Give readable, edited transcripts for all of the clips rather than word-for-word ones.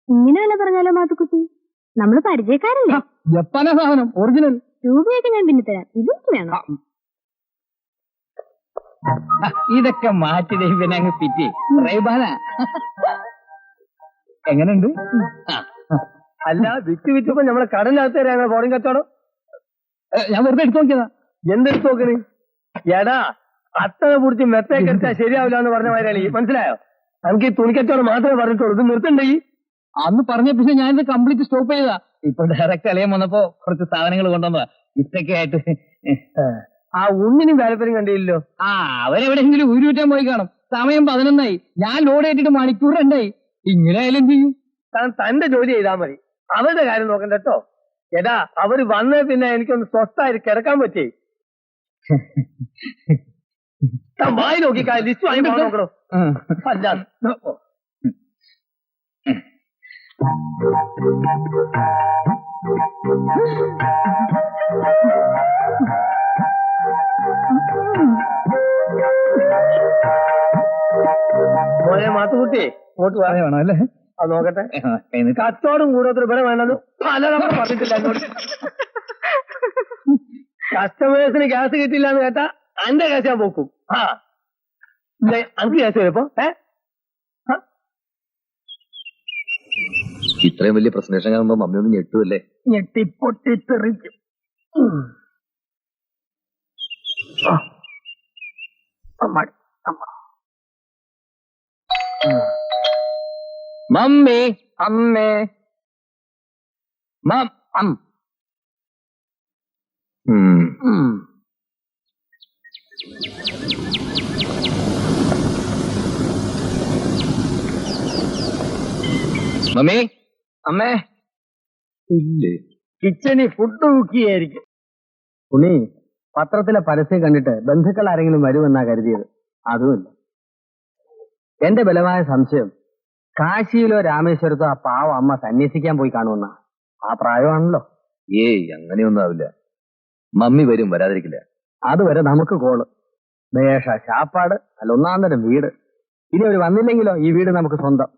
ഇങ്ങനെയല്ല പറഞ്ഞാലോ മാത്തുക്കുട്ടി, നമ്മള് പരിചയക്കാരല്ലേ? ജപ്പാന സാധനം ഒറിജിനൽ. രൂപയൊക്കെ ഞാൻ പിന്നെ തരാം, ഇതൊക്കെ വേണം. ഇതൊക്കെ മാറ്റി പിന്നെ അങ്ങ് പിറ്റി റൈബാന. എങ്ങനെയുണ്ട്? അല്ല, വിറ്റ് വിറ്റപ്പോ നമ്മളെ കടലിനകത്ത് തരാണ് ബോർഡിംഗ് കച്ചവടം. ഞാൻ വെറുതെ എടുത്തു നോക്കിയതാ. എന്തെടുത്ത് നോക്കണേ? എടാ, അത്ര പിടിച്ച് മെത്തേക്ക് എടുത്താൽ ശരിയാവില്ല എന്ന് പറഞ്ഞ മാതിരിയാണ്. മനസ്സിലായോ? നമുക്ക് ഈ തുണിക്കച്ചവടം മാത്രമേ പറഞ്ഞിട്ടുള്ളൂ. ഇത് നിർത്തണ്ടേ? അന്ന് പറഞ്ഞ പിന്നെ ഞാനിത് കംപ്ലീറ്റ് സ്റ്റോപ്പ് ചെയ്തതാ. ഇപ്പൊ ഡയറക്റ്റ് അലയം വന്നപ്പോ കുറച്ച് സാധനങ്ങൾ കൊണ്ടുവന്നതാ ഗിഫ്റ്റൊക്കെ ആയിട്ട്. ആ ഉണ്ണിനും വേലപ്പനും കണ്ടില്ലല്ലോ. അവരെവിടെയെങ്കിലും ഊരുവിറ്റാൻ പോയി കാണും. സമയം 11 ഞാൻ ലോഡ് ഏറ്റിട്ട് മണിക്കൂർ 2 ഇങ്ങനെ ആയാലും ചെയ്യും. താൻ തന്റെ ജോലി ചെയ്താൽ മതി, അവരുടെ കാര്യം നോക്കണ്ട കേട്ടോ. എടാ, അവര് വന്നേ പിന്നെ എനിക്കൊന്ന് സ്വസ്ഥായിട്ട് കിടക്കാൻ പറ്റേ. വായി നോക്കിക്കാ, ലിസ്റ്റ് വാങ്ങി നോക്കണോ? അല്ല, മോനെ മാത്തുകുട്ടിയെ ഇങ്ങോട്ട് വേണോ അല്ലേ? അത് നോക്കട്ടെ. കച്ചവടം കൂടുതൽ ഇവിടെ വേണമെന്ന് പലതവണ പറഞ്ഞിട്ടില്ല എന്നോട്. കസ്റ്റമേഴ്സിന് ഗ്യാസ് കിട്ടില്ല എന്ന് കേട്ടാ എന്റെ ഗ്യാസ് ഞാൻ പോക്കും. അനക്ക് ഗ്യാസ് വരുമ്പോ ഇത്രയും വലിയ പ്രസന്റേഷൻ കാണുമ്പോ മമ്മി ഒന്ന് ഞെട്ടുമല്ലേ? ഞെട്ടിപ്പൊട്ടിത്തെറിക്കും. മമ്മി, അമ്മേ, മമ്മി, അമ്മേ, ഇല്ലേ? കിച്ചണിൽ ഫുഡ് കുക്കിയായിരിക്കും. ഉണ്ണി, പത്രത്തിലെ പരസ്യം കണ്ടിട്ട് ബന്ധുക്കൾ ആരെങ്കിലും വരുമെന്നാ കരുതിയത്. അതുമില്ല. എന്റെ ബലമായ സംശയം കാശിയിലോ രാമേശ്വരത്തോ ആ പാവ അമ്മ സന്യസിക്കാൻ പോയി കാണുമെന്നാ. ആ പ്രായമാണല്ലോ. ഏയ്, അങ്ങനെയൊന്നും ആവില്ല. മമ്മി വരും, വരാതിരിക്കില്ല. അതുവരെ നമുക്ക് കോള് വേഷ ശാപ്പാട് അല്ല, ഒന്നാന്തരം വീട്. ഇനി അവർ വന്നില്ലെങ്കിലോ ഈ വീട് നമുക്ക് സ്വന്തം.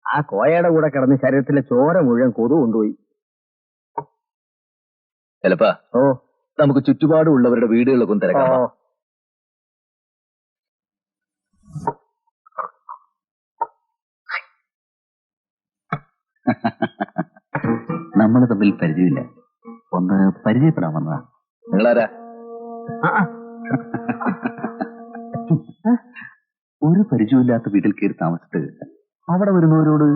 ആ കോയയുടെ കൂടെ കിടന്ന് ശരീരത്തിലെ ചോര മുഴുവൻ കൊതു കൊണ്ടുപോയി. ചിലപ്പാ നമുക്ക് ചുറ്റുപാടുള്ളവരുടെ വീടുകളൊക്കെ ഒന്ന് തിരക്കാം. നമ്മൾ തമ്മിൽ പരിചയമില്ല, ഒന്ന് പരിചയപ്പെടാൻ വന്നതാ. നിങ്ങളാരാ? ഒരു പരിചയമില്ലാത്ത വീട്ടിൽ കയറി താമസിച്ചിട്ട് അവിടെ വരുന്നവരോട്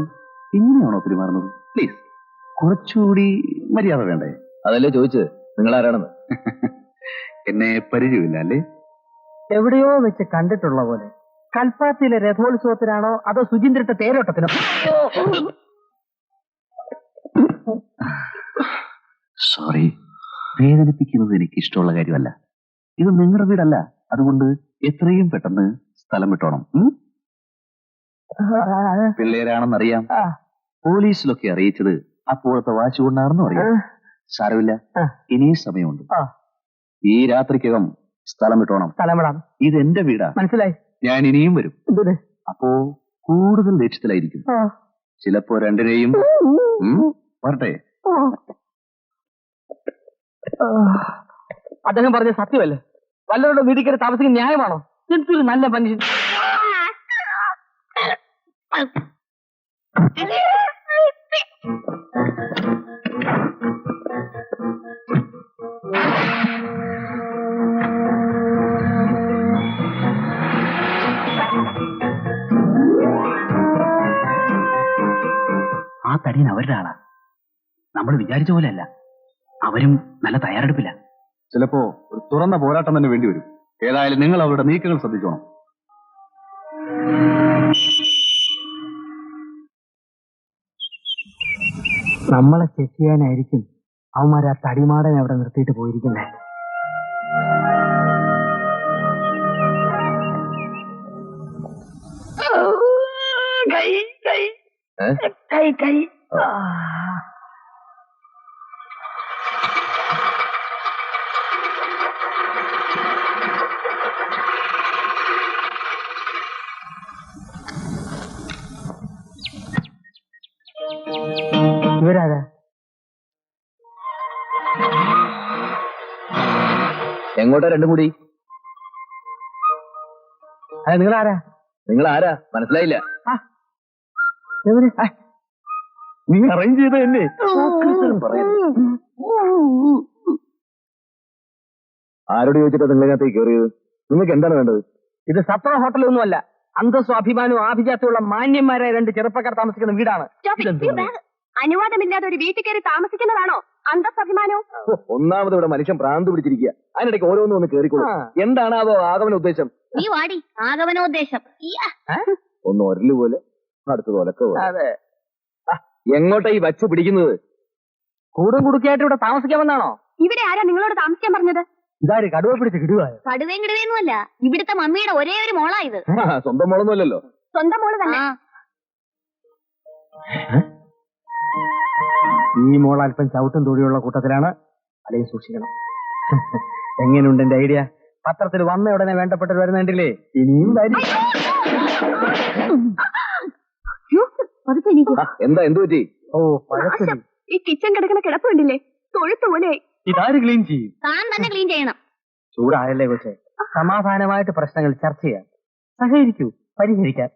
എങ്ങനെയാണോ പെരുമാറുന്നത്? പ്ലീസ്, കുറച്ചുകൂടി മര്യാദ വേണ്ടേ? അതല്ലേ ചോദിച്ചത്, നിങ്ങളാരാണെന്ന്. എന്നെ പരിചയമില്ല അല്ലേ? എവിടെയോ വെച്ച് കണ്ടിട്ടുള്ള പോലെ. കൽപ്പാത്തിയിലെ രഥോത്സവത്തിനാണോ അതോ സുചിന്ദ്രത്തെ തേരോട്ടത്തിനോ? സോറി, വേദനിപ്പിക്കുന്നത് എനിക്ക് ഇഷ്ടമുള്ള കാര്യമല്ല. ഇത് നിങ്ങളുടെ വീടല്ല, അതുകൊണ്ട് എത്രയും പെട്ടെന്ന് സ്ഥലം വിട്ടോണം. പിള്ളേരാണെന്നറിയാം, പോലീസിലൊക്കെ അറിയിച്ചത് അപ്പോഴത്തെ വാശി കൊണ്ടാണെന്നും അറിയാം. സാരമില്ല, ഇനിയും സമയമുണ്ട്. ഈ രാത്രിക്കകം സ്ഥലം വിട്ടോണം. ഇത് എന്റെ വീടാ, മനസ്സിലായി? ഞാൻ ഇനിയും വരും. അപ്പോ കൂടുതൽ ലക്ഷ്യത്തിലായിരിക്കും. ചിലപ്പോ രണ്ടിനെയും. വരട്ടെ. അദ്ദേഹം പറഞ്ഞ സത്യമല്ലേ? വല്ലവരുടെ വീട്ടിൽ കയറി താമസിക്കുന്ന ന്യായമാണോ? എന്തൊരു നല്ല മനുഷ്യൻ. ആ തടിയൻ അവരുടെ ആളാ. നമ്മൾ വിചാരിച്ച പോലെയല്ല. അവരും നല്ല തയ്യാറെടുപ്പില്ല. ചിലപ്പോ ഒരു തുറന്ന പോരാട്ടം തന്നെ വേണ്ടി വരും. ഏതായാലും നിങ്ങൾ അവരുടെ നീക്കങ്ങൾ ശ്രദ്ധിച്ചോണം. നമ്മളെ ചെക്ക് ചെയ്യാനായിരിക്കും അവന്മാർ ആ തടിമാടൻ അവിടെ നിർത്തിയിട്ട് പോയിരിക്കുന്നത്. ഇവരാരാ? എങ്ങോട്ടാ രണ്ടും കൂടി? അല്ല നിങ്ങളാരാ? നിങ്ങൾ ആരാ മനസ്സിലായില്ല? എവര്? നീ അറേഞ്ച് ചെയ്ത എന്നെ ആരോട് ചോദിച്ചിട്ടാ നിങ്ങളിനകത്തേക്ക് കയറിയത്? നിങ്ങൾക്ക് എന്താണ് വേണ്ടത്? ഇത് സത്ര ഹോട്ടലൊന്നുമല്ല. അന്തസ്സും അഭിമാനവും ആഭിജാത്യമുള്ള മാന്യന്മാരായ 2 ചെറുപ്പക്കാർ താമസിക്കുന്ന വീടാണ്. അനുവാദമില്ലാതെ ഒരു വീട്ടിൽ കയറി താമസിക്കുന്നതാണോ അന്തസ്സഭിമാനവും? ഒന്നാമത് ഇവിടെ മനുഷ്യൻ ഭ്രാന്ത് പിടിച്ചിരിക്കുക. അതിനിടയ്ക്ക് ഓരോന്നും ഒന്ന് കയറിക്കോളൂ. എന്താണ് അതോ ആഗമന ഉദ്ദേശം? നീ വാടി ആഗമനോദ്ദേശം. ഒന്ന് ഒരല് പോലെ അടുത്തത് ഒലക്ക പോലെ. അതെ. എങ്ങോട്ടാ ഈ വച്ച് പിടിക്കുന്നത്? കൂടും കുടുക്കിയായിട്ട് ഇവിടെ താമസിക്കാമെന്നാണോ? ഇവിടെ ആരാ നിങ്ങളോട് താമസിക്കാൻ പറഞ്ഞത്? ഇതാര് കടുവ പിടിച്ച് കിടുവായോ? കടുവേം കിടുവേന്നുമല്ല, ഇവിടുത്തെ മമ്മിയുടെ ഒരേ ഒരു മോളാ ഇത്. സ്വന്തം മോളൊന്നുമല്ലല്ലോ. സ്വന്തം മോള് തന്നെ. ഈ മോൾ അല്പം ചവിട്ടും തൊഴിയുള്ള കൂട്ടത്തിലാണ്. അല്ലെങ്കിൽ സൂക്ഷിക്കണം. എങ്ങനെയുണ്ട് എന്റെ ഐഡിയ? പത്രത്തിൽ വന്ന ഉടനെ വേണ്ടപ്പെട്ടവർ വരുന്നുണ്ടല്ലേ? ഇനിയും വരും. എന്താ എന്ത് പറ്റി? ഓ പഴത്തിന് ഈ കിച്ചൺ കിടക്കുന്ന കിടപ്പുണ്ടില്ലേ, തൊഴുത്ത് പോലെ. ഇതാര് ക്ലീൻ ചെയ്യും? താൻ തന്നെ ക്ലീൻ ചെയ്യണം. ചൂടായല്ലേ കൊച്ചെ? സമാധാനമായിട്ട് പ്രശ്നങ്ങൾ ചർച്ച ചെയ്യാം. സഹകരിക്കൂ, പരിഹരിക്കാം.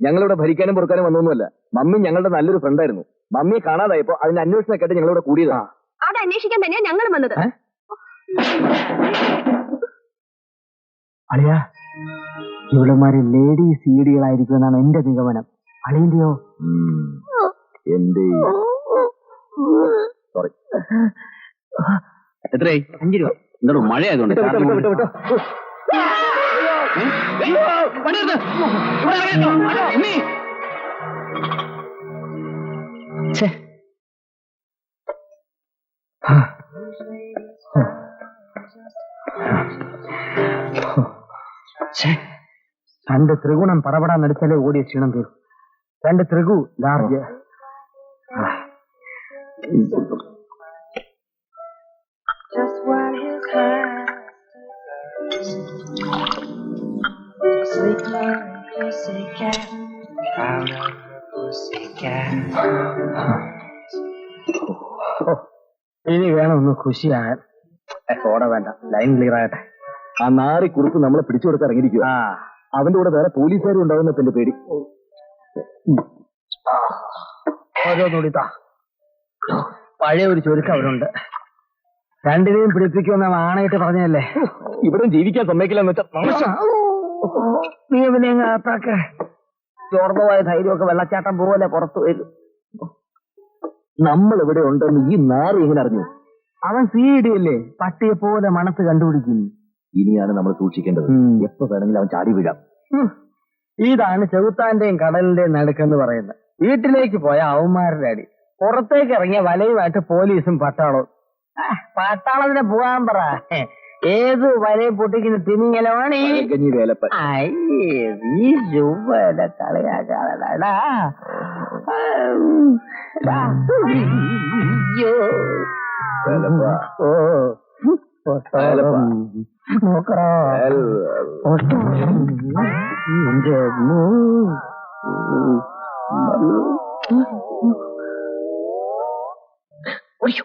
ഞങ്ങളിവിടെ ഭരിക്കാനും പൊറുക്കാനും വന്നൊന്നുമല്ല. മമ്മി ഞങ്ങളുടെ നല്ലൊരു ഫ്രണ്ടായിരുന്നു. മമ്മിയെ കാണാതായപ്പോ അതിന്റെ അന്വേഷണമൊക്കെ ഞങ്ങളിവിടെ കൂടിയതാ. അത് അന്വേഷിക്കാൻ തന്നെയാ ഞങ്ങൾ വന്നത്. അളിയ, ഇവളുമാര് ലേഡി സീഡികളായിരിക്കും എന്നാണ് എന്റെ നിഗമനം. അളിയന്റെയോ? എന്റെ സോറി. എത്രയായി? 5 രൂപ. എന്തോ മഴയായതുകൊണ്ട് രണ്ട് ത്രിഗുണം പടപടാൻ നടിച്ചാലേ ഓടിയ ക്ഷീണം തീരും. 2 ത്രിഗു large. Just while his hands sleep like a pussycat, proud of her pussycat. ഇനി വേണം ഒന്ന് ഖുഷിയാകാൻ. സോഡ വേണ്ട, ലൈൻ ക്ലിയർ ആകട്ടെ. ആ നാറി കുറിപ്പ് നമ്മളെ പിടിച്ചു കൊടുത്ത് ഇറങ്ങിയിരിക്കുക. അവന്റെ കൂടെ വേറെ പോലീസുകാരും ഉണ്ടാവുന്ന എന്റെ പേടി. ഓരോന്നുകൂടിത്താ. പഴയ ഒരു ചുരുക്കം അവരുണ്ട്. 2 പിടിപ്പിക്കുമെന്ന ആണായിട്ട് പറഞ്ഞല്ലേ. ഇവിടെ ജീവിക്കാൻ സമ്മതിക്കില്ലെന്ന് വെച്ചാൽ നീ പിന്നെ അകത്താക്ക. ചോർന്നപോയ ധൈര്യമൊക്കെ വെള്ളച്ചാട്ടം പോലെ പുറത്തു വരും. നമ്മൾ ഇവിടെ ഉണ്ടെന്ന് ഈ നാറി എങ്ങനെ അറിഞ്ഞു? അവൻ സീഡിയല്ലേ, പട്ടിയെ പോലെ മനസ്സ് കണ്ടുപിടിക്കും. ഇനിയാണ് നമ്മൾ സൂക്ഷിക്കേണ്ടത്. എപ്പോ വേണമെങ്കിലും അവൻ ചാടി വീഴാം. ഇതാണ് ചെകുത്താന്റെയും കടലിന്റെയും നടുക്കെന്ന് പറയുന്നത്. വീട്ടിലേക്ക് പോയ അവന്മാരുടെ അടി, പുറത്തേക്ക് ഇറങ്ങിയ വലയുമായിട്ട് പോലീസും പട്ടാളവും. പട്ടാളത്തിന് പോകാൻ പറ. ഏത് വലയും പൊട്ടിക്കുന്ന തിമിങ്ങലമാണ് ഈ വേലപ്പൻ. ഈ ചുവടെ കളിയാക്കാടാ. ഒഴിച്ചു.